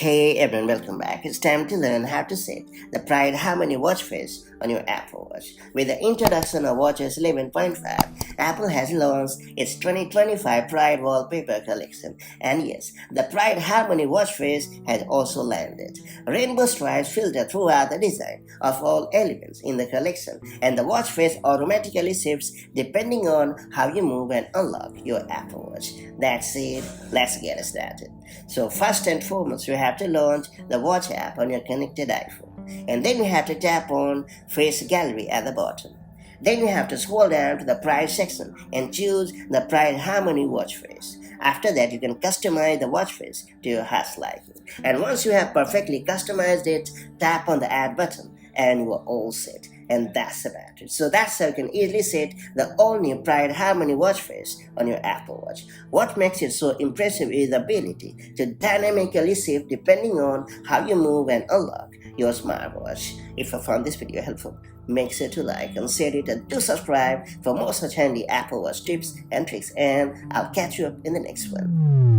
Hey everyone, welcome back. It's time to learn how to set the Pride Harmony watch face on your Apple Watch. With the introduction of WatchOS 11.5, Apple has launched its 2025 Pride Wallpaper collection. And yes, the Pride Harmony watch face has also landed. Rainbow stripes filter throughout the design of all elements in the collection, and the watch face automatically shifts depending on how you move and unlock your Apple Watch. That's it. Let's get started. So first and foremost, you have to launch the Watch app on your connected iPhone. And then you have to tap on Face Gallery at the bottom. Then you have to scroll down to the Pride section and choose the Pride Harmony watch face. After that, you can customize the watch face to your heart's liking. And once you have perfectly customized it, tap on the Add button and you are all set. And that's about it. So that's how you can easily set the all-new Pride Harmony watch face on your Apple Watch. What makes it so impressive is the ability to dynamically shift depending on how you move and unlock your smartwatch. If you found this video helpful, make sure to like and share it, and do subscribe for more such handy Apple Watch tips and tricks, and I'll catch you up in the next one.